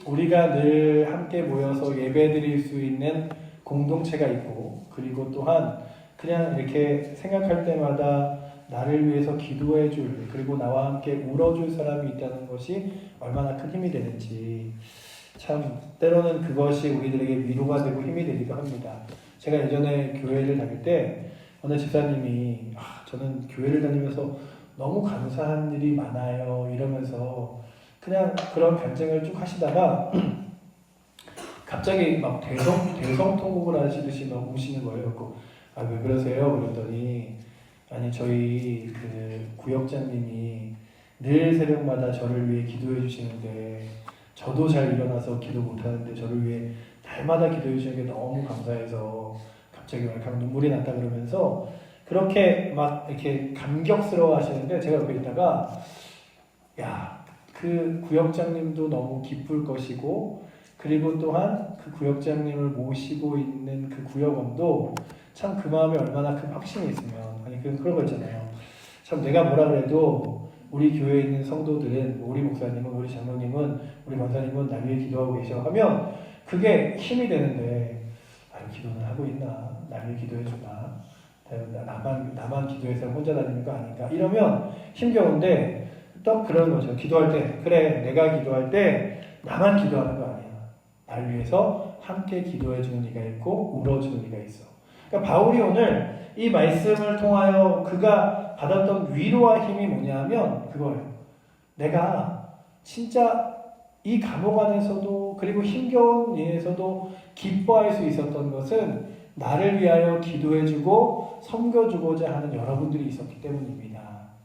우리가 늘 함께 모여서 예배드릴 수 있는 공동체가 있고, 그리고 또한 그냥 이렇게 생각할 때마다 나를 위해서 기도해 줄, 그리고 나와 함께 울어줄 사람이 있다는 것이 얼마나 큰 힘이 되는지, 참 때로는 그것이 우리들에게 위로가 되고 힘이 되기도 합니다. 제가 예전에 교회를 다닐 때 어느 집사님이 저는 교회를 다니면서 너무 감사한 일이 많아요 이러면서 그냥 그런 변증을 쭉 하시다가 갑자기 막 대성통곡을 하시듯이 막 우시는 거예요. 왜 그러세요? 그랬더니 아니 저희 그 구역장님이 늘 새벽마다 저를 위해 기도해 주시는데 저도 잘 일어나서 기도 못하는데 저를 위해 날마다 기도해 주시는 게 너무 감사해서 갑자기 막 눈물이 났다 그러면서 그렇게 막 이렇게 감격스러워 하시는데 제가 옆에 있다가 그 구역장님도 너무 기쁠 것이고 그리고 또한 그 구역장님을 모시고 있는 그 구역원도 참 그 마음에 얼마나 큰 확신이 있으면 아니 그런 거 있잖아요. 참 내가 뭐라 그래도 우리 교회에 있는 성도들은 우리 목사님은 우리 장로님은 우리 권사님은 날 위해 기도하고 계셔 하면 그게 힘이 되는데 기도는 하고 있나? 날 위해 기도해 주나? 나만 기도해서 혼자 다니는 거 아닌가? 이러면 힘겨운데 또 그런 거죠. 기도할 때 그래 내가 기도할 때 나만 기도하는 거 아니야. 날 위해서 함께 기도해 주는 이가 있고 울어주는 이가 있어. 그러니까 바울이 오늘 이 말씀을 통하여 그가 받았던 위로와 힘이 뭐냐면 그거예요. 내가 진짜 이 감옥 안에서도 그리고 힘겨운 일에서도 기뻐할 수 있었던 것은 나를 위하여 기도해주고 섬겨주고자 하는 여러분들이 있었기 때문입니다.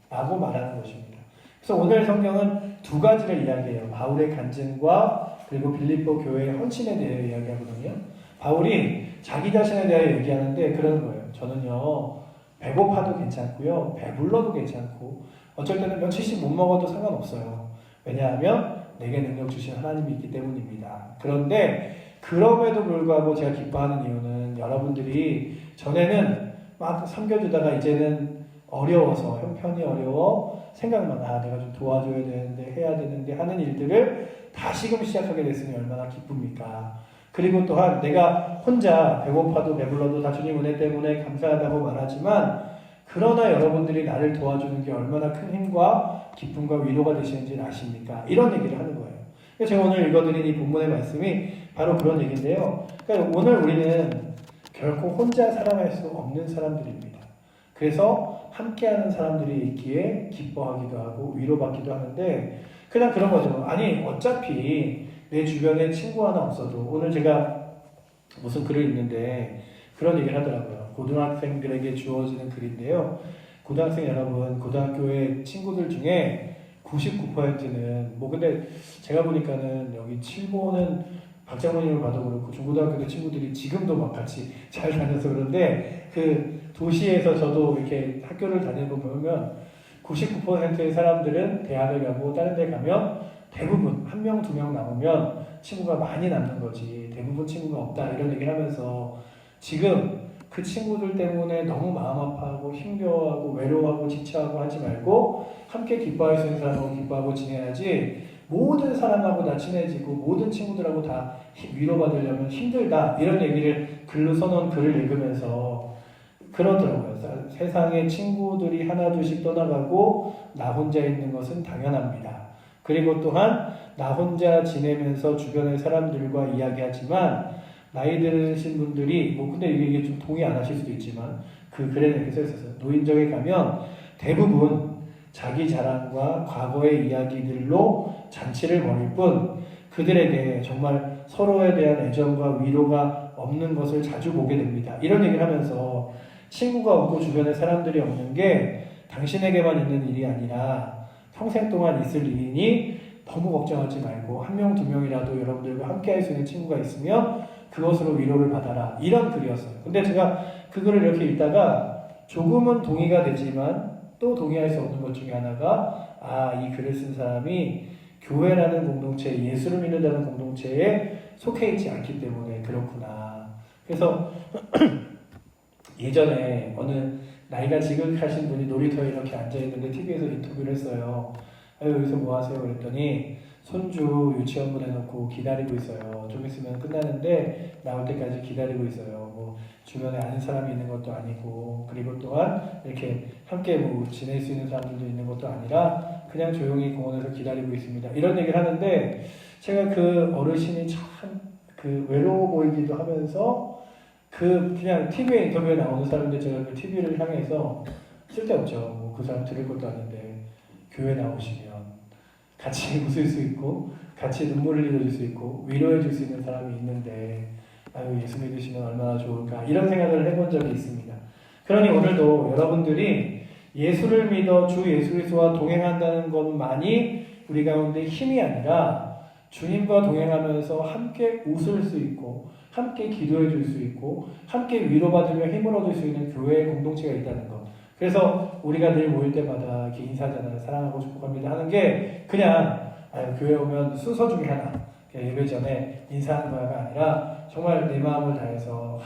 라고 말하는 것입니다. 그래서 오늘 성경은 두 가지를 이야기해요. 바울의 간증과 그리고 빌립보 교회의 헌신에 대해 이야기하거든요. 바울이 자기 자신에 대해 얘기하는데 그러는 거예요. 저는요 배고파도 괜찮고요 배불러도 괜찮고 어쩔 때는 며칠씩 못 먹어도 상관없어요. 왜냐하면 내게 능력 주신 하나님이 있기 때문입니다. 그런데 그럼에도 불구하고 제가 기뻐하는 이유는 여러분들이 전에는 막 섬겨주다가 이제는 어려워서 형편이 어려워 생각만 내가 좀 도와줘야 되는데 해야 되는데 하는 일들을 다시금 시작하게 됐으니 얼마나 기쁩니까? 그리고 또한 내가 혼자 배고파도 배불러도 다 주님 은혜 때문에 감사하다고 말하지만 그러나 여러분들이 나를 도와주는 게 얼마나 큰 힘과 기쁨과 위로가 되시는지 아십니까? 이런 얘기를 하는 거예요. 제가 오늘 읽어드린 이 본문의 말씀이 바로 그런 얘기인데요. 그러니까 오늘 우리는 결코 혼자 살아갈 수 없는 사람들입니다. 그래서 함께하는 사람들이 있기에 기뻐하기도 하고 위로받기도 하는데 그냥 그런 거죠. 아니 어차피 내 주변에 친구 하나 없어도 오늘 제가 무슨 글을 읽는데 그런 얘기를 하더라고요. 고등학생들에게 주어지는 글인데요. 고등학생 여러분, 고등학교의 친구들 중에 99%는 근데 제가 보니까는 여기 칠보는 박장모님을 봐도 그렇고 중고등학교 때 친구들이 지금도 막 같이 잘 다녀서 그런데 그 도시에서 저도 이렇게 학교를 다니고 보면 99%의 사람들은 대학을 가고 다른 데 가면 대부분 한 명, 두 명 남으면 친구가 많이 남는 거지 대부분 친구가 없다 이런 얘기를 하면서 지금 그 친구들 때문에 너무 마음 아파하고 힘겨워하고 외로워하고 지쳐하고 하지 말고 함께 기뻐할 수 있는 사람하고 기뻐하고 지내야지 모든 사람하고 다 친해지고 모든 친구들하고 다 위로받으려면 힘들다 이런 얘기를 글로 써놓은 글을 읽으면서 그러더라고요. 세상에 친구들이 하나둘씩 떠나가고 나 혼자 있는 것은 당연합니다. 그리고 또한 나 혼자 지내면서 주변의 사람들과 이야기하지만 나이 드신 분들이 근데 이게 좀 동의 안 하실 수도 있지만 그 글에 이렇게 써 있었어요. 노인정에 가면 대부분 자기 자랑과 과거의 이야기들로 잔치를 벌일 뿐 그들에게 정말 서로에 대한 애정과 위로가 없는 것을 자주 보게 됩니다. 이런 얘기를 하면서 친구가 없고 주변에 사람들이 없는 게 당신에게만 있는 일이 아니라 평생 동안 있을 일이니 너무 걱정하지 말고 한 명, 두 명이라도 여러분들과 함께 할 수 있는 친구가 있으면 그것으로 위로를 받아라. 이런 글이었어요. 근데 제가 그 글을 이렇게 읽다가 조금은 동의가 되지만 또 동의할 수 없는 것 중에 하나가 이 글을 쓴 사람이 교회라는 공동체, 예수를 믿는다는 공동체에 속해 있지 않기 때문에 그렇구나. 그래서 예전에 어느 나이가 지극하신 분이 놀이터에 이렇게 앉아있는데 TV에서 인터뷰를 했어요. 여기서 뭐 하세요? 그랬더니 손주 유치원 보내놓고 기다리고 있어요. 좀 있으면 끝나는데 나올 때까지 기다리고 있어요. 뭐 주변에 아는 사람이 있는 것도 아니고, 그리고 또한 이렇게 함께 뭐 지낼 수 있는 사람들도 있는 것도 아니라 그냥 조용히 공원에서 기다리고 있습니다. 이런 얘기를 하는데 제가 그 어르신이 참 그 외로워 보이기도 하면서 그 그냥 TV에 인터뷰에 나오는 사람들 제가 그 TV를 향해서 쓸데없죠. 뭐 그 사람 들을 것도 아닌데 교회 나오시면 같이 웃을 수 있고 같이 눈물을 흘려줄 수 있고 위로해 줄 수 있는 사람이 있는데 아유 예수 믿으시면 얼마나 좋을까 이런 생각을 해본 적이 있습니다. 그러니 오늘도 여러분들이 예수를 믿어 주 예수 그리스도와 동행한다는 것만이 우리 가운데 힘이 아니라 주님과 동행하면서 함께 웃을 수 있고 함께 기도해 줄 수 있고 함께 위로받으며 힘을 얻을 수 있는 교회의 공동체가 있다는 것. 그래서 우리가 늘 모일 때마다 이렇게 인사잖아요. 사랑하고 축복합니다 하는 게 그냥 교회 오면 순서 중에 하나 예배 전에 인사하는 거가 아니라 정말 내 마음을 다해서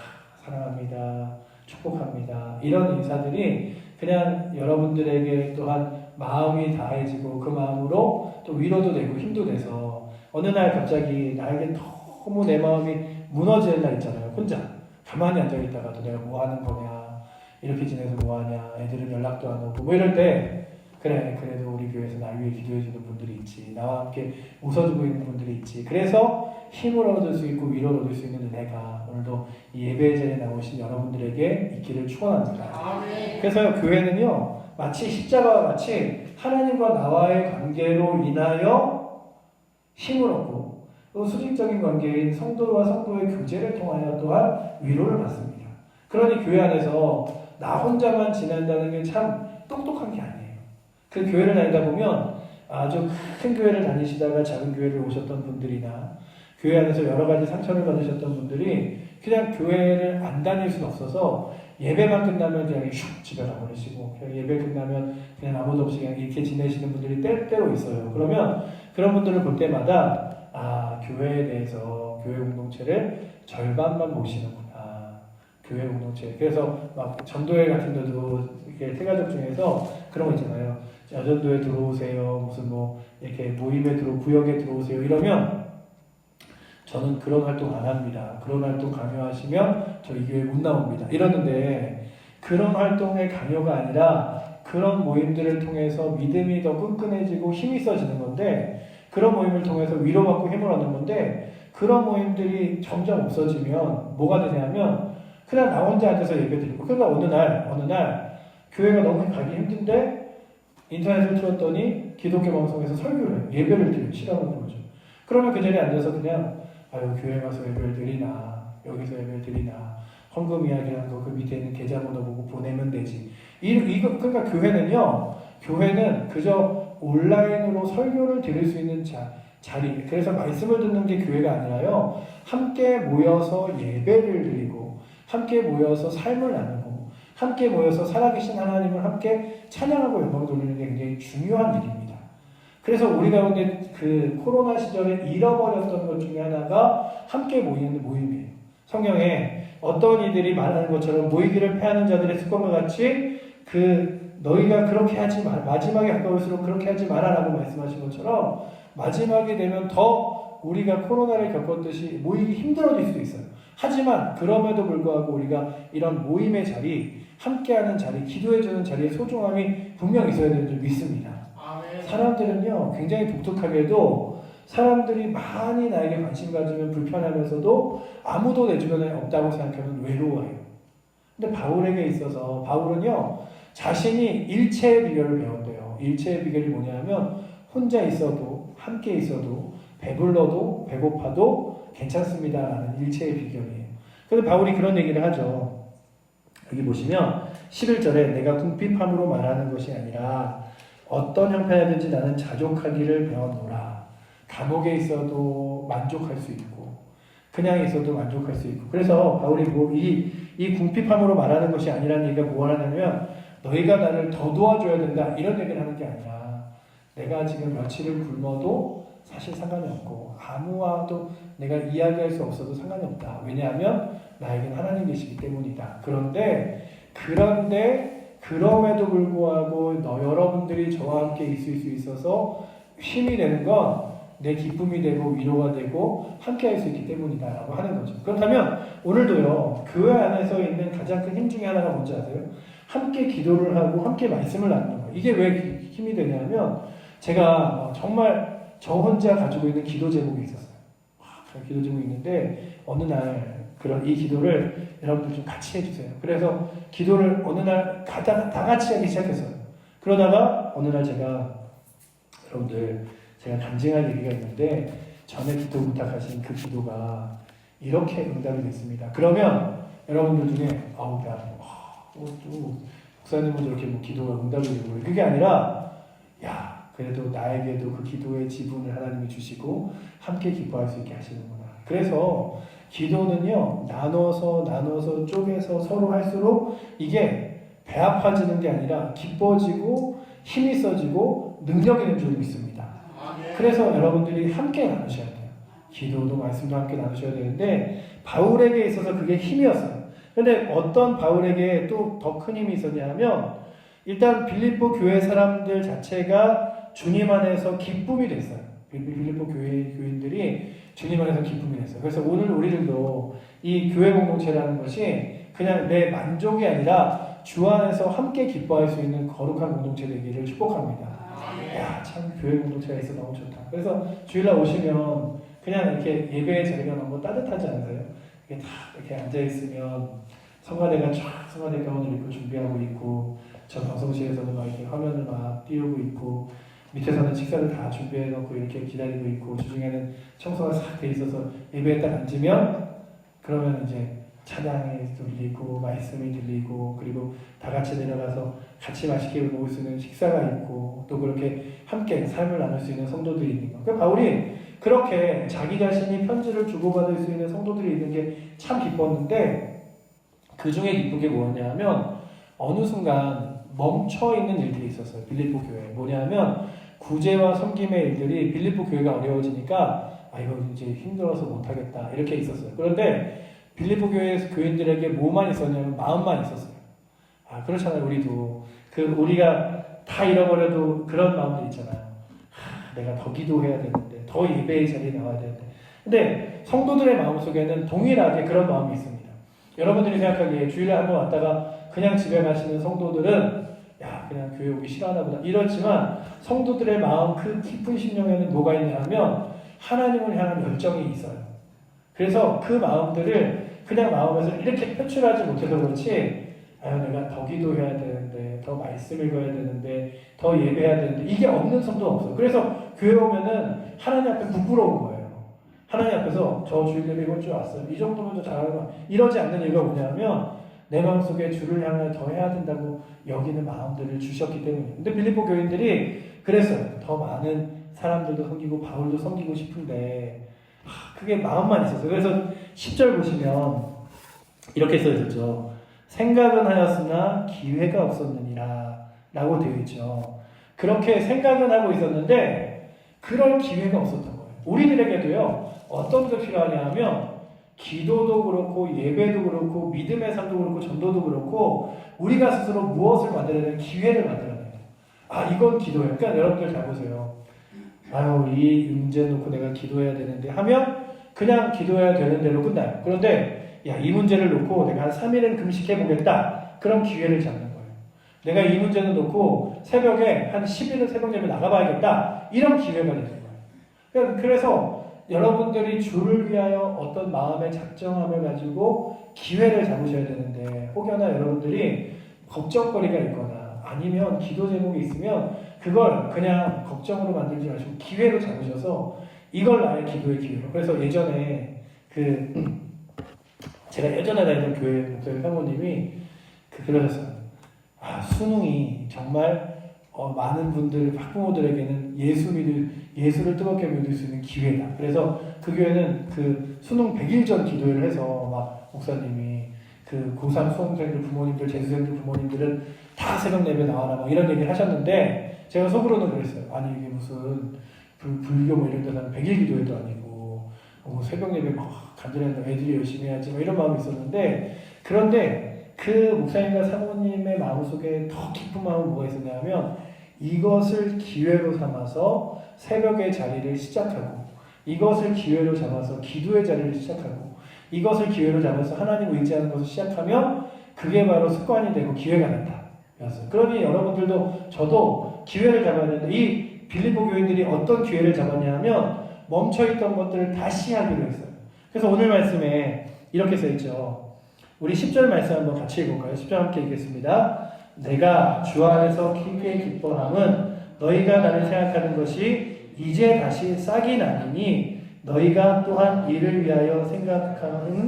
사랑합니다 축복합니다 이런 인사들이 그냥 여러분들에게 또한 마음이 다해지고 그 마음으로 또 위로도 되고 힘도 돼서 어느 날 갑자기 나에게 너무 내 마음이 무너지는 날 있잖아요. 혼자 가만히 앉아있다가도 내가 뭐 하는 거냐 이렇게 지내서 뭐 하냐 애들은 연락도 안 오고 뭐 이럴 때 그래 그래도 우리 교회에서 나 위해 기도해주는 분들이 있지 나와 함께 웃어주고 있는 분들이 있지 그래서 힘을 얻을 수 있고 위로를 얻을 수 있는 은혜가 오늘도 이 예배 자리에 나오신 여러분들에게 있기를 축원합니다. 그래서 교회는요 마치 십자가와 같이 하나님과 나와의 관계로 인하여 힘을 얻고 또 수직적인 관계인 성도와 성도의 교제를 통하여 또한 위로를 받습니다. 그러니 교회 안에서 나 혼자만 지낸다는 게 참 똑똑한 게 아니에요. 그 교회를 다니다 보면 아주 큰 교회를 다니시다가 작은 교회를 오셨던 분들이나 교회 안에서 여러 가지 상처를 받으셨던 분들이 그냥 교회를 안 다닐 수는 없어서 예배만 끝나면 그냥 슉 집에 가버리시고 그냥 예배 끝나면 그냥 아무도 없이 그냥 이렇게 지내시는 분들이 때때로 있어요. 그러면 그런 분들을 볼 때마다 교회에 대해서 교회 공동체를 절반만 모시는구나. 교회 공동체. 그래서 막 전도회 같은 데도 이렇게 태가족 중에서 그런 거 있잖아요. 여전도에 들어오세요. 무슨 뭐 이렇게 모임에 구역에 들어오세요. 이러면 저는 그런 활동 안 합니다. 그런 활동 강요하시면 저 이 교회 못 나옵니다. 이러는데 그런 활동의 강요가 아니라 그런 모임들을 통해서 믿음이 더 끈끈해지고 힘이 써지는 건데 그런 모임을 통해서 위로받고 힘을 얻는 건데 그런 모임들이 점점 없어지면 뭐가 되냐면 그냥 나 혼자 앉아서 예배 드리고 그러니까 어느 날 교회가 너무 가기 힘든데 인터넷을 틀었더니 기독교 방송에서 설교를 해요. 예배를 드리고 실험을 보죠. 그러면 그 자리에 앉아서 그냥 교회 가서 예배를 드리나 여기서 예배를 드리나 헌금 이야기하는 거 그 밑에 있는 계좌번호 보고 보내면 되지. 그러니까 교회는 그저 온라인으로 설교를 들을 수 있는 자리. 그래서 말씀을 듣는 게 교회가 아니라요. 함께 모여서 예배를 드리고 함께 모여서 삶을 나누고 함께 모여서 살아계신 하나님을 함께 찬양하고 영광 돌리는 게 굉장히 중요한 일입니다. 그래서 우리 가운데 그 코로나 시절에 잃어버렸던 것 중에 하나가 함께 모이는 모임이에요. 성경에 어떤 이들이 말하는 것처럼 모이기를 패하는 자들의 습관과 같이 너희가 그렇게 하지 마. 마지막에 가까울수록 그렇게 하지 마라라고 말씀하신 것처럼 마지막에 되면 더 우리가 코로나를 겪었듯이 모이기 힘들어질 수도 있어요. 하지만 그럼에도 불구하고 우리가 이런 모임의 자리, 함께하는 자리, 기도해주는 자리의 소중함이 분명 있어야 되는 줄 믿습니다. 사람들은요 굉장히 독특하게도 사람들이 많이 나에게 관심 가지면 불편하면서도 아무도 내 주변에 없다고 생각하면 외로워해요. 근데 바울에게 있어서 바울은요 자신이 일체의 비결을 배웠대요. 일체의 비결이 뭐냐면 혼자 있어도 함께 있어도 배불러도 배고파도 괜찮습니다라는 일체의 비결이에요. 그런데 바울이 그런 얘기를 하죠. 여기 보시면 11절에 내가 궁핍함으로 말하는 것이 아니라 어떤 형편이든지 나는 자족하기를 배웠노라. 감옥에 있어도 만족할 수 있고 그냥 있어도 만족할 수 있고 그래서 바울이 이 궁핍함으로 말하는 것이 아니라는 얘기가 뭐 하냐면 너희가 나를 더 도와줘야 된다 이런 얘기를 하는 게 아니라 내가 지금 며칠을 굶어도 사실 상관이 없고 아무와도 내가 이야기할 수 없어도 상관이 없다. 왜냐하면 나에겐 하나님 계시기 때문이다. 그런데 그럼에도 불구하고 여러분들이 저와 함께 있을 수 있어서 힘이 되는 건 내 기쁨이 되고 위로가 되고 함께 할 수 있기 때문이다라고 하는 거죠. 그렇다면 오늘도요, 교회 안에서 있는 가장 큰 힘 중에 하나가 뭔지 아세요? 함께 기도를 하고 함께 말씀을 나누는 거예요. 이게 왜 힘이 되냐면 제가 정말 저 혼자 가지고 있는 기도 제목이 있었어요. 기도 제목이 있는데 어느 날 그런 이 기도를 여러분들 좀 같이 해주세요. 그래서 기도를 어느 날 다 같이 하기 시작했어요. 그러다가 어느 날 여러분들 제가 간증할 얘기가 있는데 전에 기도 부탁하신 그 기도가 이렇게 응답이 됐습니다. 그러면 여러분들 중에 또 목사님은 저렇게 뭐 기도가 응답이 되고 그게 아니라 그래도 나에게도 그 기도의 지분을 하나님이 주시고 함께 기뻐할 수 있게 하시는구나. 그래서 기도는요, 나눠서 쪼개서 서로 할수록 이게 배 아파지는 게 아니라 기뻐지고 힘이 써지고 능력이 되는 줄 믿습니다. 그래서 여러분들이 함께 나누셔야 돼요. 기도도 말씀도 함께 나누셔야 되는데 바울에게 있어서 그게 힘이었어요. 근데 어떤 바울에게 또 더 큰 힘이 있었냐 하면 일단 빌립보 교회 사람들 자체가 주님 안에서 기쁨이 됐어요. 빌립보 교인들이 주님 안에서 기쁨이 됐어요. 그래서 오늘 우리들도 이 교회 공동체라는 것이 그냥 내 만족이 아니라 주 안에서 함께 기뻐할 수 있는 거룩한 공동체 되기를 축복합니다. 참 교회 공동체가 있어 너무 좋다. 그래서 주일날 오시면 그냥 이렇게 예배의 자리가 너무 따뜻하지 않으세요? 이렇게 다 이렇게 앉아 있으면 성가대가 쫙 성가대 가운을 입고 준비하고 있고 저 방송실에서는 막 이렇게 화면을 막 띄우고 있고 밑에서는 식사를 다 준비해 놓고 이렇게 기다리고 있고 주중에는 청소가 싹 돼 있어서 예배에 딱 앉으면 그러면 이제 찬양이 들리고 말씀이 들리고 그리고 다 같이 내려가서 같이 맛있게 먹을 수 있는 식사가 있고 또 그렇게 함께 삶을 나눌 수 있는 성도들이 있는 거. 그러니까 바울이 그렇게 자기 자신이 편지를 주고받을 수 있는 성도들이 있는 게 참 기뻤는데 그 중에 기쁜 게 뭐였냐 하면 어느 순간 멈춰있는 일들이 있었어요. 빌립보 교회에. 뭐냐면 구제와 섬김의 일들이 빌립보 교회가 어려워지니까 이거 이제 힘들어서 못하겠다 이렇게 있었어요. 그런데 빌립보 교회 교인들에게 뭐만 있었냐면 마음만 있었어요. 그렇잖아요. 우리도 우리가 다 잃어버려도 그런 마음들 있잖아요. 내가 더 기도해야 되는데 더 예배의 자리에 나와야 되는데 근데 성도들의 마음속에는 동일하게 그런 마음이 있습니다. 여러분들이 생각하기에 주일에 한번 왔다가 그냥 집에 가시는 성도들은 그냥 교회 오기 싫어하나 보다 이렇지만 성도들의 마음 그 깊은 심령에는 뭐가 있냐 하면 하나님을 향한 열정이 있어요. 그래서 그 마음들을 그냥 마음에서 이렇게 표출하지 못해서 그렇지 내가 더 기도해야 되는데 더 말씀 읽어야 되는데 더 예배해야 되는데 이게 없는 성도가 없어요. 그래서 교회 오면은 하나님 앞에 부끄러운 거예요. 하나님 앞에서 저 주일 예배 이번 주에 왔어요. 이 정도면 더 잘하는 거 이러지 않는 이유가 뭐냐면 내 마음속에 주를 향해 더 해야 된다고 여기는 마음들을 주셨기 때문이에요. 근데 빌립보 교인들이 그랬어요. 더 많은 사람들도 섬기고 바울도 섬기고 싶은데 그게 마음만 있었어요. 그래서 10절 보시면 이렇게 써있죠. 생각은 하였으나 기회가 없었느니라 라고 되어 있죠. 그렇게 생각은 하고 있었는데 그럴 기회가 없었던 거예요. 우리들에게도요. 어떤 게 필요하냐 하면 기도도 그렇고 예배도 그렇고 믿음의 삶도 그렇고 전도도 그렇고 우리가 스스로 무엇을 만들어야 되는 기회를 만들어야 돼요. 이건 기도예요. 그러니까 여러분들 잘 보세요. 이 문제 놓고 내가 기도해야 되는데 하면 그냥 기도해야 되는 대로 끝나요. 그런데 이 문제를 놓고 내가 한 3일은 금식해 보겠다. 그럼 기회를 잡는 거예요. 내가 이 문제를 놓고 새벽에 한 10일은 새벽 예배 나가봐야겠다. 이런 기회가 되는 거예요. 그래서 여러분들이 주를 위하여 어떤 마음의 작정함을 가지고 기회를 잡으셔야 되는데 혹여나 여러분들이 걱정거리가 있거나 아니면 기도 제목이 있으면 그걸 그냥 걱정으로 만들지 마시고 기회로 잡으셔서 이걸 나의 기도의 기회로. 그래서 예전에 제가 예전에 다니던 교회 목사님 사모님이 그러셨어요. 수능이 정말 많은 분들 학부모들에게는 예수를 뜨겁게 믿을 수 있는 기회다. 그래서 그 교회는 그 수능 100일 전 기도회를 해서 막 목사님이 그 고3 수험생들 부모님들 재수생들 부모님들은 다 새벽 예배 나와라 막 이런 얘기를 하셨는데 제가 속으로는 그랬어요. 이게 무슨 불교 뭐 이런 데서는 100일 기도회도 아니고 새벽 예배 막 간절한다 애들이 열심히 해야지 뭐 이런 마음이 있었는데 그런데 그 목사님과 사모님의 마음속에 더 깊은 마음은 뭐가 있었냐면 이것을 기회로 삼아서 새벽의 자리를 시작하고, 이것을 기회로 잡아서 기도의 자리를 시작하고, 이것을 기회로 잡아서 하나님 의지하는 것을 시작하면 그게 바로 습관이 되고 기회가 된다. 그러니 여러분들도 저도 기회를 잡아야 되는데, 이 빌립보 교인들이 어떤 기회를 잡았냐 하면 멈춰있던 것들을 다시 하기로 했어요. 그래서 오늘 말씀에 이렇게 써있죠. 우리 10절 말씀 한번 같이 읽어볼까요? 10절 함께 읽겠습니다. 내가 주 안에서 크게 기뻐함은 너희가 나를 생각하는 것이 이제 다시 싹이 나니 너희가 또한 이를 위하여 생각하였으나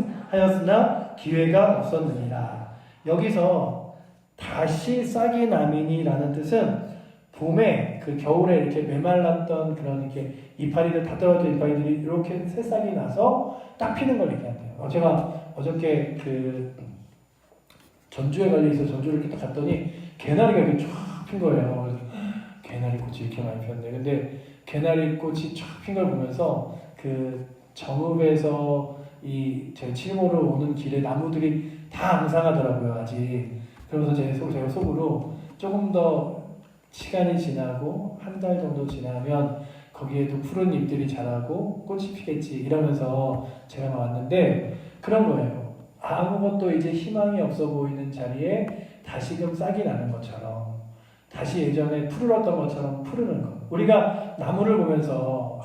기회가 없었느니라. 여기서 다시 싹이 나미니라는 뜻은 봄에 그 겨울에 이렇게 메말랐던 그런 이렇게 이파리들 다 떨어진 이파리들이 이렇게 새싹이 나서 딱 피는 걸 얘기한대요. 제가 어저께 그 전주에 관련 있어서 전주를 이렇게 딱 갔더니 개나리가 이렇게 쫙 핀 거예요. 그래서 개나리 꽃이 이렇게 많이 피었네. 근데 개나리 꽃이 쫙 핀 걸 보면서 그 정읍에서 이 제 칠모로 오는 길에 나무들이 다 앙상하더라고요, 아직. 그러면서 제가 속으로 조금 더 시간이 지나고 한 달 정도 지나면 거기에도 푸른 잎들이 자라고 꽃이 피겠지 이러면서 제가 나왔는데 그런 거예요. 아무것도 이제 희망이 없어 보이는 자리에 다시금 싹이 나는 것처럼, 다시 예전에 푸르렀던 것처럼 푸르는 것. 우리가 나무를 보면서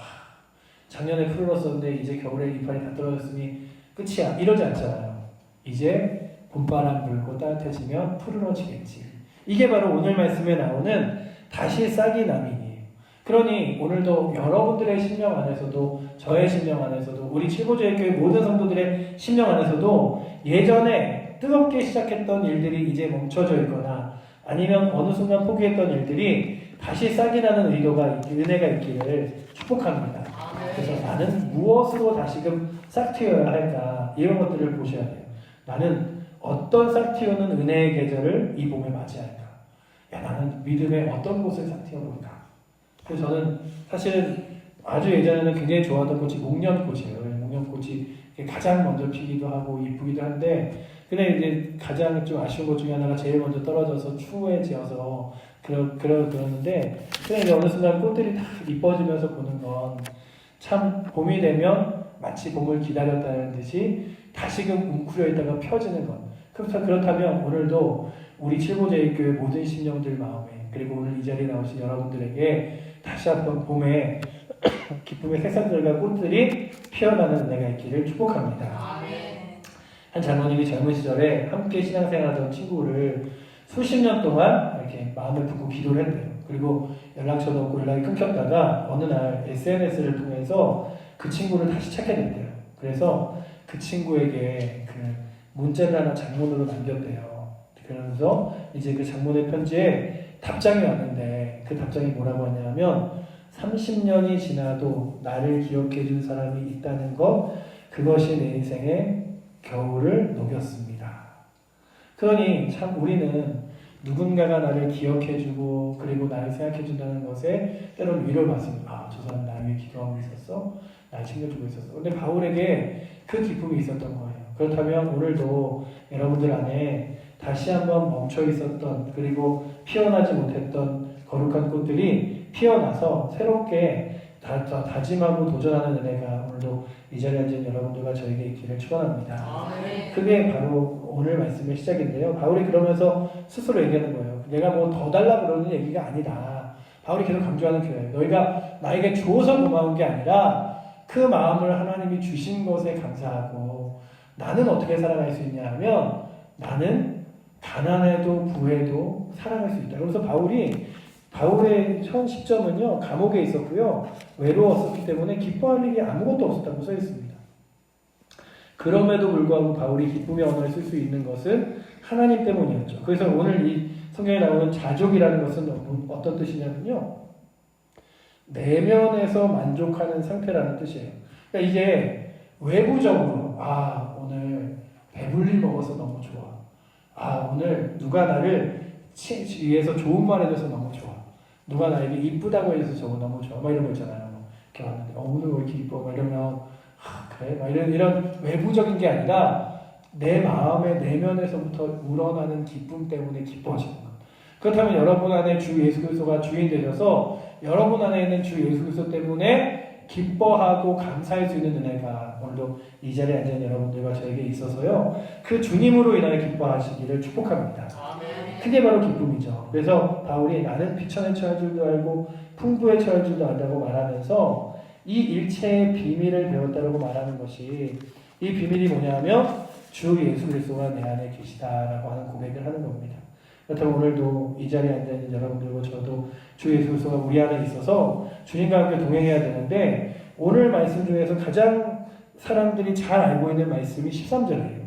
작년에 푸르렀었는데 이제 겨울에 이파리 다 떨어졌으니 끝이야 이러지 않잖아요. 이제 봄바람 불고 따뜻해지면 푸르러지겠지. 이게 바로 오늘 말씀에 나오는 다시 싹이 남이니. 그러니 오늘도 여러분들의 심령 안에서도, 저의 심령 안에서도, 우리 칠보제일교회 모든 성도들의 심령 안에서도 예전에 뜨겁게 시작했던 일들이 이제 멈춰져 있거나 아니면 어느 순간 포기했던 일들이 다시 싹이 나는 은혜가 있기를 축복합니다. 그래서 나는 무엇으로 다시금 싹 튀어야 할까, 이런 것들을 보셔야 돼요. 나는 어떤 싹 튀우는 은혜의 계절을 이 봄에 맞이할까? 나는 믿음의 어떤 곳을 싹 튀어볼까? 그래서 저는 사실은 아주 예전에는 굉장히 좋아하던 꽃이 목련꽃이에요. 목련꽃이 가장 먼저 피기도 하고 이쁘기도 한데, 근데 이제 가장 좀 아쉬운 것 중에 하나가 제일 먼저 떨어져서 추해지어서 그러는데, 근데 이제 어느 순간 꽃들이 다 이뻐지면서 보는 건 참 봄이 되면 마치 봄을 기다렸다는 듯이 다시금 웅크려 있다가 펴지는 것. 그렇다면 오늘도 우리 칠보제일교회 모든 심령들 마음에, 그리고 오늘 이 자리에 나오신 여러분들에게 다시 한번 봄에 기쁨의 색상들과 꽃들이 피어나는 은혜가 있기를 축복합니다. 한 장로님이 젊은 시절에 함께 신앙생활하던 친구를 수십 년 동안 이렇게 마음을 품고 기도를 했대요. 그리고 연락처도 없고 연락이 끊겼다가 어느 날 SNS를 통해서 그 친구를 다시 찾게 됐대요. 그래서 그 친구에게 그 문자를 하나 장문으로 남겼대요. 그러면서 이제 그 장문의 편지에 답장이 왔는데, 그 답장이 뭐라고 하냐면 30년이 지나도 나를 기억해 준 사람이 있다는 것, 그것이 내 인생의 겨울을 녹였습니다. 그러니 참 우리는 누군가가 나를 기억해주고 그리고 나를 생각해준다는 것에 때로는 위로를 받습니다. 저 사람 나를 위해 기도하고 있었어? 나를 챙겨주고 있었어. 근데 바울에게 그 기쁨이 있었던 거예요. 그렇다면 오늘도 여러분들 안에 다시 한번 멈춰 있었던, 그리고 피어나지 못했던 거룩한 꽃들이 피어나서 새롭게 다짐하고 도전하는 은혜가 오늘도 이 자리에 앉은 여러분들과 저에게 있기를 축원합니다. 그게 바로 오늘 말씀의 시작인데요. 바울이 그러면서 스스로 얘기하는 거예요. 내가 뭐 더 달라 그러는 얘기가 아니다. 바울이 계속 강조하는 거예요. 너희가 나에게 주어서 고마운 게 아니라 그 마음을 하나님이 주신 것에 감사하고, 나는 어떻게 살아갈 수 있냐 하면 나는 가난해도 부해도 살아갈 수 있다. 그래서 바울의 현 시점은요, 감옥에 있었고요, 외로웠었기 때문에 기뻐할 일이 아무것도 없었다고 써 있습니다. 그럼에도 불구하고 바울이 기쁨의 언어를 쓸 수 있는 것은 하나님 때문이었죠. 그래서 오늘 이 성경에 나오는 자족이라는 것은 어떤 뜻이냐면요, 내면에서 만족하는 상태라는 뜻이에요. 그러니까 이게 외부적으로 오늘 배불리 먹어서 너무 좋아. 오늘 누가 나를 위해서 좋은 말 해줘서 너무 좋아. 누가 나에게 이쁘다고 해서 저거 너무 좋아. 막 이런 거 있잖아요. 이렇게 왔는데 오늘 왜 이렇게 이뻐? 막 이러면 그래? 막 이런 외부적인 게 아니라 내 마음의 내면에서부터 우러나는 기쁨 때문에 기뻐지는 것. 그렇다면 여러분 안에 주 예수 그리스도가 주인 되셔서 여러분 안에 있는 주 예수 그리스도 때문에 기뻐하고 감사할 수 있는 은혜가 오늘도 이 자리에 앉은 여러분들과 저에게 있어서요. 그 주님으로 인하여 기뻐하시기를 축복합니다. 그게 바로 기쁨이죠. 그래서 바울이 나는 비천에 처할 줄도 알고 풍부에 처할 줄도 안다고 말하면서 이 일체의 비밀을 배웠다고 말하는 것이 이 비밀이 뭐냐면 주 예수 그리스도가 내 안에 계시다라고 하는 고백을 하는 겁니다. 그렇다면 오늘도 이 자리에 앉아있는 여러분들과 저도 주 예수 그리스도가 우리 안에 있어서 주님과 함께 동행해야 되는데 오늘 말씀 중에서 가장 사람들이 잘 알고 있는 말씀이 13절이에요.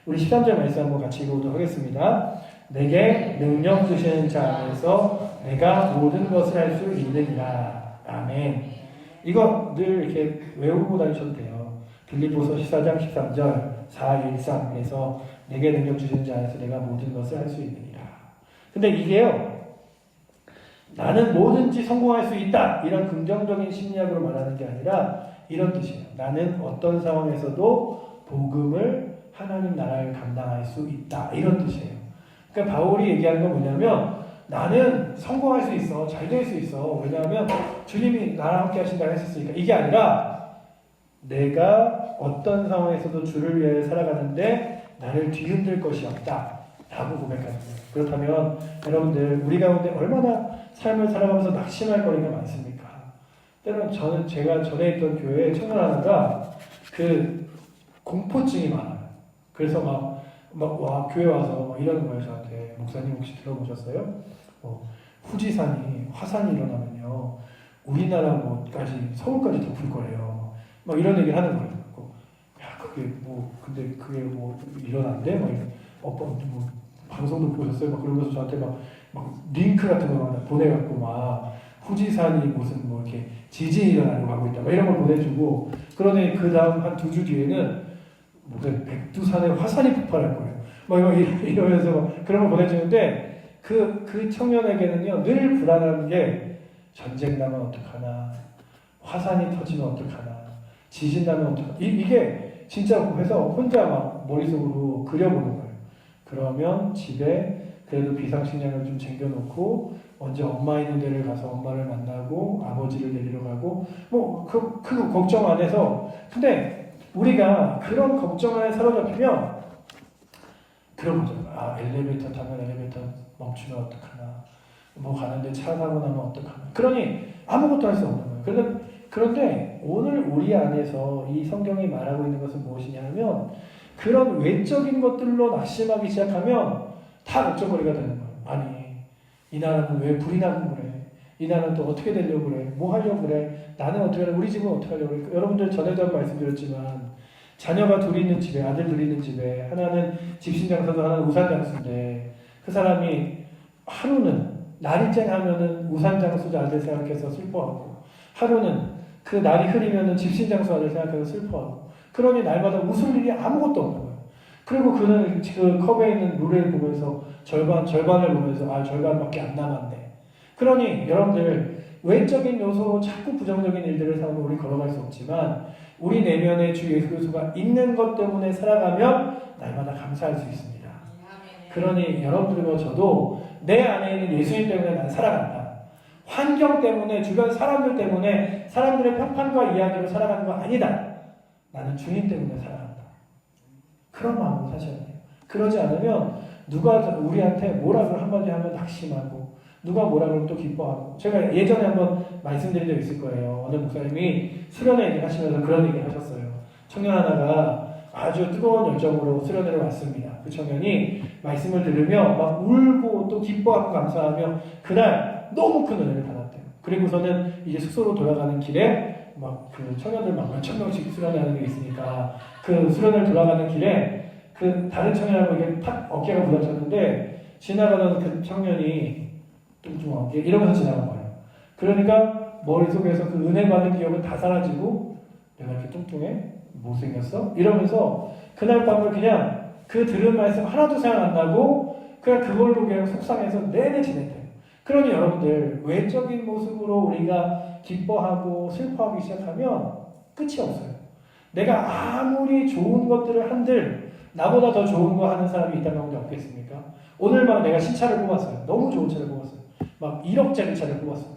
우리 13절 말씀 한번 같이 읽어보도록 하겠습니다. 내게 능력 주시는 자 안에서 내가 모든 것을 할 수 있느니라. 아멘. 이거 늘 이렇게 외우고 다니셔도 돼요. 빌립보서 14장 13절 413에서 내게 능력 주시는 자 안에서 내가 모든 것을 할 수 있느니라. 근데 이게요, 나는 뭐든지 성공할 수 있다 이런 긍정적인 심리학으로 말하는 게 아니라 이런 뜻이에요. 나는 어떤 상황에서도 복음을 하나님 나라를 감당할 수 있다 이런 뜻이에요. 그러니까 바울이 얘기하는 건 뭐냐면 나는 성공할 수 있어, 잘 될 수 있어. 왜냐하면 주님이 나랑 함께 하신다고 했었으니까. 이게 아니라 내가 어떤 상황에서도 주를 위해 살아가는데 나를 뒤흔들 것이 없다 라고 고백하는 거예요. 그렇다면 여러분들 우리 가운데 얼마나 삶을 살아가면서 낙심할 거리가 많습니까? 때로는 제가 전에 있던 교회에 청년 하나가 그 공포증이 많아요. 그래서 와 교회 와서 막 이러는 거예요. 저한테 목사님 혹시 들어보셨어요? 후지산이 화산이 일어나면요 우리나라 뭐까지 서울까지 덮을 거래요. 막 이런 얘기를 하는 거예요. 야 그게 뭐 근데 그게 뭐 일어난대? 막 뭐 방송도 보셨어요? 막 그러면서 저한테 막 링크 같은 거 보내갖고 막 후지산이 무슨 뭐 이렇게 지진이 일어나려고 하고 있다 막 이런 걸 보내주고 그러더니 그 다음 한 2주 뒤에는 무슨 백두산에 화산이 폭발할 거예요. 막 이러면서 막 그런 걸 보내주는데 그 청년에게는요 늘 불안한 게 전쟁 나면 어떡하나, 화산이 터지면 어떡하나, 지진 나면 어떡하나. 이게 진짜 해서 혼자 막 머릿속으로 그려보는 거예요. 그러면 집에 그래도 비상식량을 좀 챙겨놓고 언제 엄마 있는 데를 가서 엄마를 만나고 아버지를 데리러 가고 뭐 그 걱정 안 해서. 근데 우리가 그런 걱정 안에 사로잡히면 그런 거죠. 엘리베이터 타면 엘리베이터 멈추면 어떡하나, 뭐 가는데 차 사고 나면 어떡하나. 그러니 아무것도 할 수 없는 거예요. 그런데 오늘 우리 안에서 이 성경이 말하고 있는 것은 무엇이냐 하면 그런 외적인 것들로 낙심하기 시작하면 다 걱정거리가 되는 거예요. 아니 이 나라는 왜 불이 나고 그래? 이 나라는 또 어떻게 되려고 그래? 뭐 하려고 그래? 나는 어떻게 하려고, 우리 집은 어떻게 하려고 그래? 여러분들 전에도 한번 말씀드렸지만 자녀가 둘이 있는 집에, 아들 둘이 있는 집에 하나는 집신장사도 하나는 우산장수인데 그 사람이 하루는 날이 쨍하면은 우산장수 아들 생각해서 슬퍼하고 하루는 그 날이 흐리면은 집신장수 아들 생각해서 슬퍼하고 그러니 날마다 웃을 일이 아무것도 없는 거예요. 그리고 그는 그 컵에 있는 물을 보면서 절반을 보면서 절반밖에 안 남았네. 그러니 여러분들 외적인 요소로 자꾸 부정적인 일들을 삶을 우리 걸어갈 수 없지만 우리 내면에 주 예수 그리스도가 있는 것 때문에 살아가면 날마다 감사할 수 있습니다. 그러니 여러분들과 저도 내 안에 있는 예수님 때문에 난 살아간다. 환경 때문에, 주변 사람들 때문에, 사람들의 평판과 이야기로 살아가는 거 아니다. 나는 주님 때문에 살아간다. 그런 마음으로 사셔야 돼요. 그러지 않으면 누가 우리한테 뭐라고 한마디 하면 낙심하고 누가 뭐라 그러면 또 기뻐하고. 제가 예전에 한번 말씀드린 적 있을 거예요. 어느 목사님이 수련회 얘기하시면서 그런 얘기를 하셨어요. 청년 하나가 아주 뜨거운 열정으로 수련회를 왔습니다. 그 청년이 말씀을 들으며 막 울고 또 기뻐하고 감사하며 그날 너무 큰 은혜를 받았대요. 그리고서는 이제 숙소로 돌아가는 길에 막 그 청년들 막 몇천 명씩 수련회하는 게 있으니까 그 수련회를 돌아가는 길에 그 다른 청년하고 이게 탁 어깨가 부딪혔는데 지나가던 그 청년이 뚱뚱하게 이러면서 지나간 거예요. 그러니까 머릿속에서 그 은혜 받은 기억은 다 사라지고 내가 이렇게 뚱뚱해? 못생겼어? 이러면서 그날 밤을 그냥 그 들은 말씀 하나도 생각 안 나고 그냥 그걸로 그냥 속상해서 내내 지냈대요. 그러니 여러분들 외적인 모습으로 우리가 기뻐하고 슬퍼하기 시작하면 끝이 없어요. 내가 아무리 좋은 것들을 한들 나보다 더 좋은 거 하는 사람이 있다는 가운데 없겠습니까? 오늘 막 내가 신차를 뽑았어요. 너무 좋은 차를 뽑았어요. 막 1억짜리 차를 뽑았어요.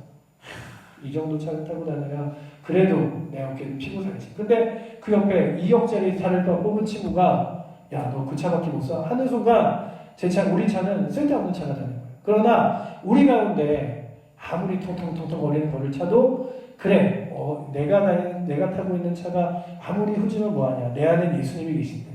이 정도 차를 타고 다녀야 그래도 내 어깨는 피고 살지. 근데 그 옆에 2억짜리 차를 또 뽑은 친구가 야, 너 그 차밖에 못 사? 하는 순간 제 차, 우리 차는 쓸데없는 차가 되는 거예요. 그러나 우리 가운데 아무리 통통통통 거리는 거를 차도 그래, 내가 타고 있는 차가 아무리 후지면 뭐하냐. 내 안에 예수님이 계신데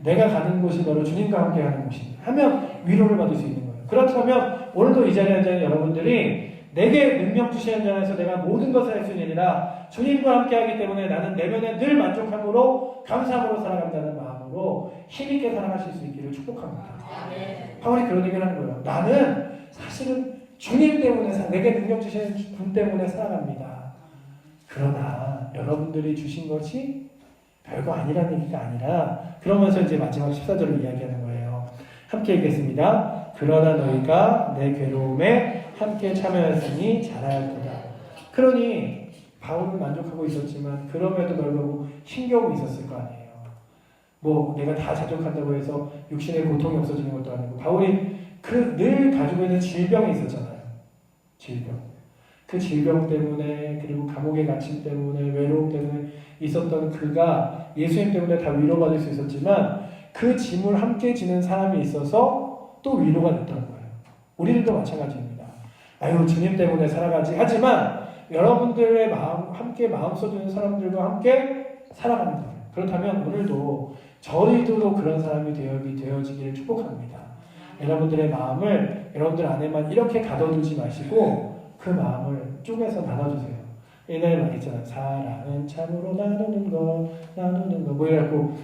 내가 가는 곳이 바로 주님과 함께 가는 곳인데 하면 위로를 받을 수 있는 거예요. 그렇다면 오늘도 이 자리에 앉아있는 여러분들이 내게 능력 주시는 자에서 내가 모든 것을 할 수 있느니라 주님과 함께 하기 때문에 나는 내면에 늘 만족함으로 감사함으로 살아간다는 마음으로 힘있게 살아가실 수 있기를 축복합니다. 바울이 그런 얘기를 하는 거예요. 나는 사실은 주님 때문에 내게 능력 주시는 분 때문에 살아갑니다. 그러나 여러분들이 주신 것이 별거 아니라는 얘기가 아니라 그러면서 이제 마지막 14절을 이야기하는 거예요. 함께 읽겠습니다. 그러나 너희가 내 괴로움에 함께 참여하였으니 잘하였도다. 그러니 바울은 만족하고 있었지만 그럼에도 불구하고 힘겨움이 있었을 거 아니에요. 뭐 내가 다 자족한다고 해서 육신의 고통이 없어지는 것도 아니고 바울이 늘 가지고 있는 질병이 있었잖아요. 질병. 그 질병 때문에 그리고 감옥에 갇힘 때문에 외로움 때문에 있었던 그가 예수님 때문에 다 위로받을 수 있었지만 그 짐을 함께 지는 사람이 있어서 또 위로가 됐던 거예요. 우리들도 마찬가지입니다. 아유 주님 때문에 살아가지 하지만 여러분들의 함께 마음 써주는 사람들과 함께 살아가는 거예요. 그렇다면 오늘도 저희도 그런 사람이 되어지기를 축복합니다. 여러분들의 마음을 여러분들 안에만 이렇게 가둬두지 마시고 그 마음을 쪼개서 나눠주세요. 옛날에 말 있잖아요. 사랑은 참으로 나누는 거 뭐 이래갖고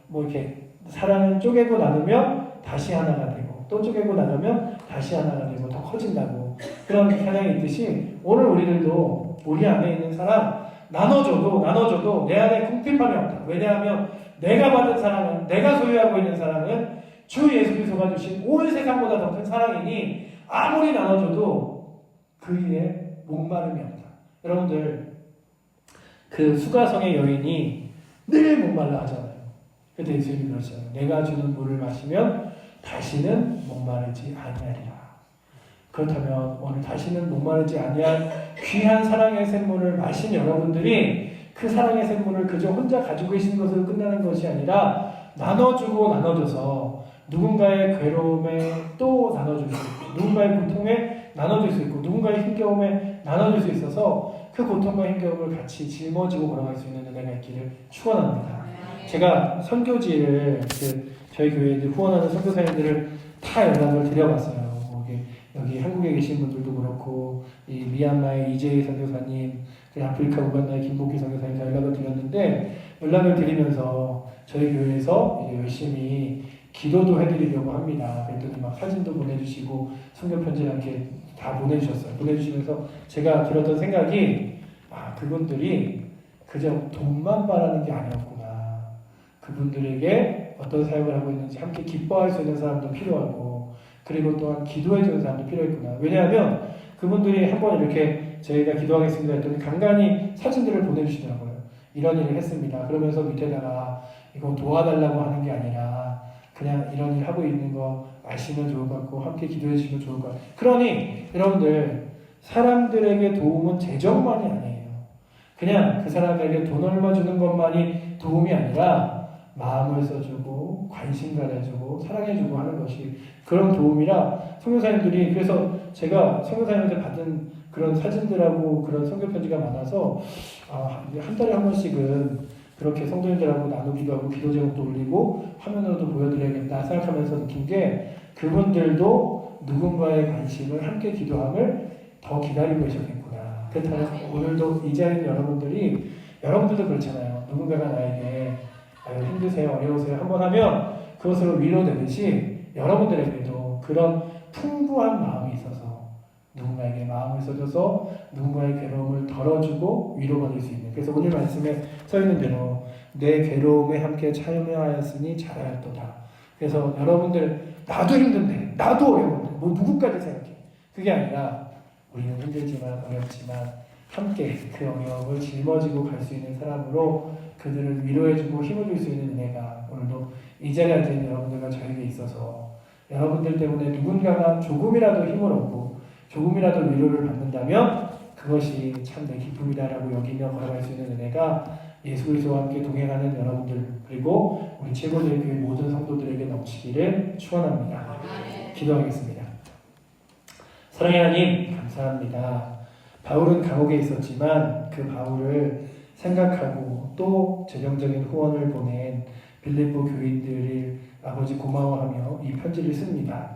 뭐 이렇게 사랑은 쪼개고 나누면 다시 하나가 되고 또 쪼개고 나누면 다시 하나가 되고 더 커진다고 그런 사냥이 있듯이 오늘 우리들도 우리 안에 있는 사람 나눠줘도 내 안에 궁핍함이 없다. 왜냐하면 내가 받은 사랑은 내가 소유하고 있는 사랑은 주 예수 그리스도가 주신 온 세상보다 더 큰 사랑이니 아무리 나눠줘도 그 위에 목마름이 없다. 여러분들 그 수가성의 여인이 늘 목말라 하잖아요. 그때 예수님이 그러잖아요. 내가 주는 물을 마시면 다시는 목마르지 아니하리라. 그렇다면 오늘 다시는 목마르지 아니할 귀한 사랑의 샘물을 마신 여러분들이 그 사랑의 샘물을 그저 혼자 가지고 계시는 것으로 끝나는 것이 아니라 나눠주고 나눠줘서 누군가의 괴로움에 또 나눠줄 수 있고 누군가의 고통에 나눠줄 수 있고 누군가의 힘겨움에 나눠줄 수 있어서 그 고통과 힘겨움을 같이 짊어지고 걸어갈 수 있는 은혜가 있기를 축원합니다. 제가 선교지를 저희 교회에 후원하는 선교사님들을 다 연락을 드려봤어요. 여기 한국에 계신 분들도 그렇고 이 미얀마의 이재희 선교사님, 아프리카 우간다의 김복희 선교사님 다 연락을 드렸는데 연락을 드리면서 저희 교회에서 이제 열심히 기도도 해드리려고 합니다. 그랬더니 막 사진도 보내주시고 선교 편지를 이렇게 다 보내주셨어요. 보내주시면서 제가 들었던 생각이 그분들이 그저 돈만 바라는 게 아니었구나. 그분들에게 어떤 사역을 하고 있는지 함께 기뻐할 수 있는 사람도 필요하고 그리고 또한 기도해주는 사람도 필요했구나. 왜냐하면 그분들이 한번 이렇게 저희가 기도하겠습니다 했더니 간간히 사진들을 보내주시더라고요. 이런 일을 했습니다. 그러면서 밑에다가 이거 도와달라고 하는 게 아니라 그냥 이런 일 하고 있는 거 아시면 좋을 것 같고 함께 기도해 주시면 좋을 것 같아요. 그러니 여러분들 사람들에게 도움은 재정만이 아니에요. 그냥 그 사람에게 돈 얼마 주는 것만이 도움이 아니라 마음을 써주고 관심 가져주고 사랑해주고 하는 것이 그런 도움이라 선교사님들이 그래서 제가 선교사님한테 받은 그런 사진들하고 그런 선교 편지가 많아서 한 달에 한 번씩은 그렇게 성도님들하고 나누기도 하고 기도 제목도 올리고 화면으로도 보여드려야겠다 생각하면서 느낀 게 그분들도 누군가의 관심을 함께 기도함을 더 기다리고 계셨겠구나. 그렇다면 오늘도 이 자리에 있는 여러분들도 그렇잖아요. 누군가가 나에게 힘드세요, 어려우세요 한번 하면 그것으로 위로되듯이 여러분들에게도 그런 풍부한 마음이 있어서 누군가에게 마음을 써줘서 누군가의 괴로움을 덜어주고 위로받을 수 있는 그래서 오늘 말씀에 써있는 대로 내 괴로움에 함께 참여하였으니 잘하였도다. 그래서 여러분들 나도 힘든데 나도 어려운데 뭐 누구까지 생각해 그게 아니라 우리는 힘들지만 어렵지만 함께 그 어려움을 짊어지고 갈 수 있는 사람으로 그들을 위로해주고 힘을 줄 수 있는 은혜가 오늘도 이 자리에 앉아있는 여러분들과 저에게 있어서 여러분들 때문에 누군가가 조금이라도 힘을 얻고 조금이라도 위로를 받는다면 그것이 참 내 기쁨이다라고 여기며 걸어갈 수 있는 은혜가 예수 그리스도와 함께 동행하는 여러분들 그리고 우리 최고의 교회 모든 성도들에게 넘치기를 축원합니다. 기도하겠습니다. 사랑의 하나님 감사합니다. 바울은 감옥에 있었지만 그 바울을 생각하고 또 재정적인 후원을 보낸 빌립보 교인들을 아버지 고마워하며 이 편지를 씁니다.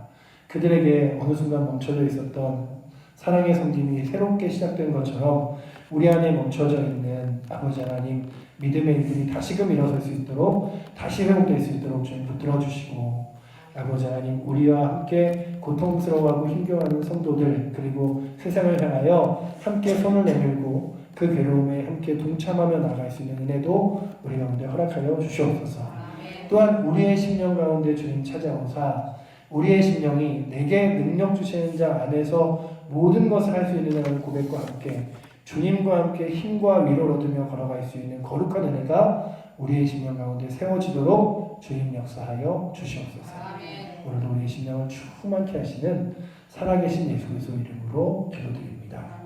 그들에게 어느 순간 멈춰져 있었던 사랑의 섬김이 새롭게 시작된 것처럼 우리 안에 멈춰져 있는 아버지 하나님 믿음의 일들이 다시금 일어설 수 있도록 다시 회복될 수 있도록 좀 붙들어 주시고 아버지 하나님 우리와 함께 고통스러워하고 힘겨워하는 성도들 그리고 세상을 향하여 함께 손을 내밀고 그 괴로움에 함께 동참하며 나아갈 수 있는 은혜도 우리 가운데 허락하여 주시옵소서. 또한 우리의 심령 가운데 주님 찾아오사 우리의 심령이 내게 능력 주시는 자 안에서 모든 것을 할 수 있는 고백과 함께 주님과 함께 힘과 위로를 얻으며 걸어갈 수 있는 거룩한 은혜가 우리의 심령 가운데 세워지도록 주님 역사하여 주시옵소서. 오늘도 우리의 심령을 충만케 하시는 살아계신 예수 그리스도 이름으로 기도드립니다.